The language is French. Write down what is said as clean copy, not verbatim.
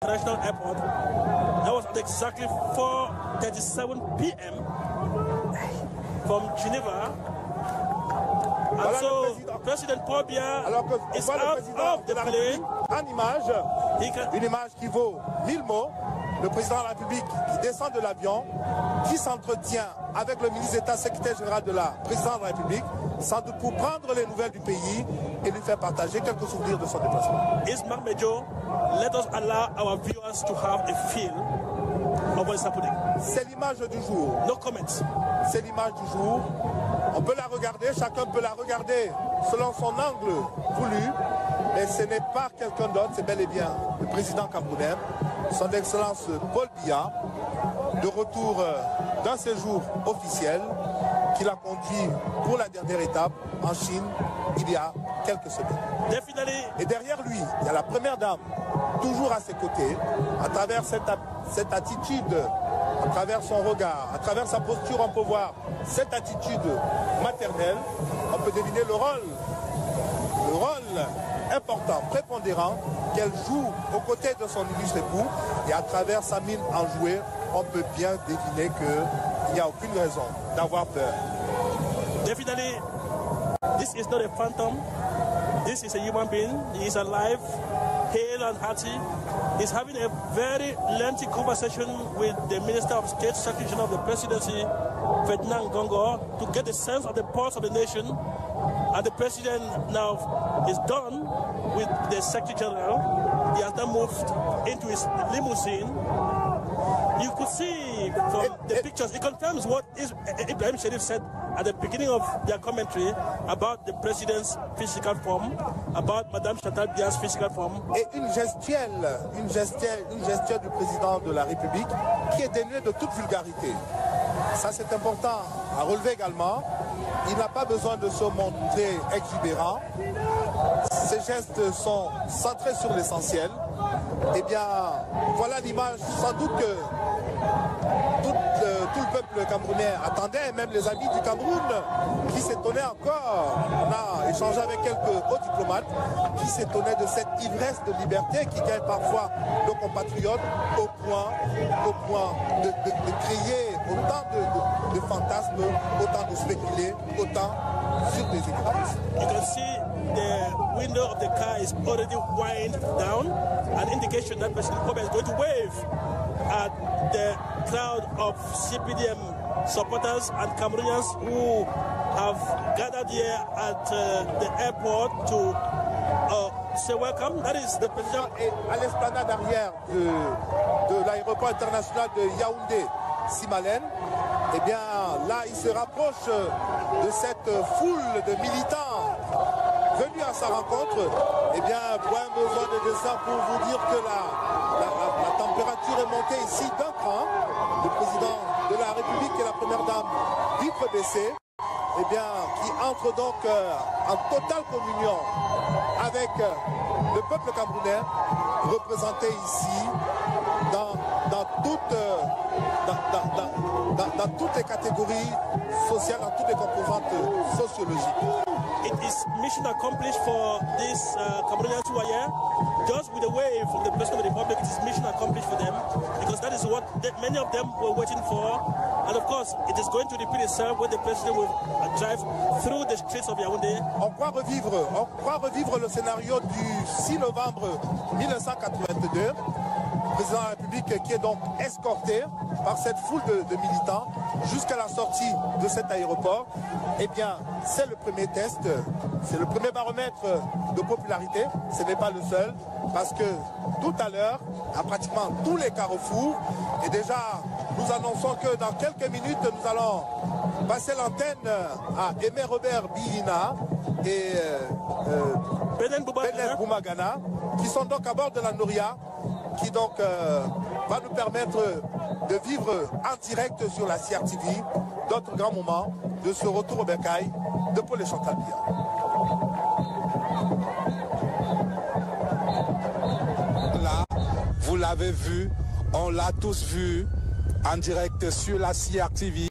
International Airport. That was at exactly 4:37 p.m. from Geneva. And voilà, so President Paul Biya is out of the plane. En image, une image qui vaut 1000 mots. Le président de la République qui descend de l'avion, qui s'entretient avec le ministre d'État, secrétaire général de la présidence de la République, sans doute pour prendre les nouvelles du pays et lui faire partager quelques souvenirs de son déplacement. Ismail Mejo, let us allow our viewers to have a feel of what is happening. C'est l'image du jour. No comments. C'est l'image du jour. On peut la regarder, chacun peut la regarder selon son angle voulu, mais ce n'est pas quelqu'un d'autre, c'est bel et bien le président camerounais, son Excellence Paul Biya, de retour d'un séjour officiel qui l'a conduit pour la dernière étape en Chine il y a quelques semaines. Et derrière lui, il y a la première dame, toujours à ses côtés, à travers cette attitude, à travers son regard, à travers sa posture, on peut voir cette attitude maternelle, on peut deviner le rôle important, prépondérant qu'elle joue aux côtés de son illustre époux, et à travers sa mine enjouée, on peut bien deviner qu'il n'y a aucune raison d'avoir peur. Definitely, this is not a phantom. This is a human being. He is alive, hale and hearty. He's having a very lengthy conversation with the Minister of State, Secretary General of the Presidency, Ferdinand Gongo, to get the sense of the pulse of the nation. And the President now is done with the Secretary General. He has now moved into his limousine. You could see from the pictures, it confirms what Ibrahim Sherif said at the beginning of their commentary about the President's physical form, about Madame Chantal Biya's physical form. Et une gestuelle du Président de la République qui est dénuée de toute vulgarité. Ça, c'est important à relever également. Il n'a pas besoin de se montrer exubérant. Ses gestes sont centrés sur l'essentiel. Eh bien, voilà l'image, sans doute que tout le peuple camerounais attendait, même les amis du Cameroun qui s'étonnaient encore. On a échangé avec quelques hauts diplomates qui s'étonnaient de cette ivresse de liberté qui gagne parfois nos compatriotes au point de créer autant de fantasmes, autant de spéculer, autant sur des évidences. You can see the window of the car is already wind down, an indication that President Kobe is going to wave at the crowd of CPDM supporters and Cameroonians who have gathered here at the airport to say welcome. That is the president. Et à l'esplanade arrière de l'aéroport international de Yaoundé-Simalène, eh bien là, il se rapproche de cette foule de militants venus à sa rencontre. Eh bien, point besoin de dessin pour vous dire que la température est montée ici d'un cran. Le président de la République et la première dame, vitre baissée, eh bien, qui entre donc en totale communion avec le peuple camerounais, représenté ici dans toutes les catégories sociales, dans toutes les composantes sociologiques. It is mission accomplished for these Cameroonians who are here. Just with a wave from the President of the Republic, it is mission accomplished for them, because that is what many of them were waiting for. And of course, it is going to repeat itself when the President will drive through the streets of Yaoundé. On croit revivre le scénario du 6 novembre 1982. Le président de la République qui est donc escorté par cette foule de militants jusqu'à la sortie de cet aéroport. Eh bien, c'est le premier test, c'est le premier baromètre de popularité. Ce n'est pas le seul, parce que tout à l'heure, à pratiquement tous les carrefours, et déjà, nous annonçons que dans quelques minutes, nous allons passer l'antenne à Aimé Robert Bihina et Benen Boumagana, qui sont donc à bord de la Nouria, qui donc va nous permettre de vivre en direct sur la CRTV d'autres grands moments de ce retour au bercail de Paul et Chantal Biya. Là, vous l'avez vu, on l'a tous vu en direct sur la CRTV.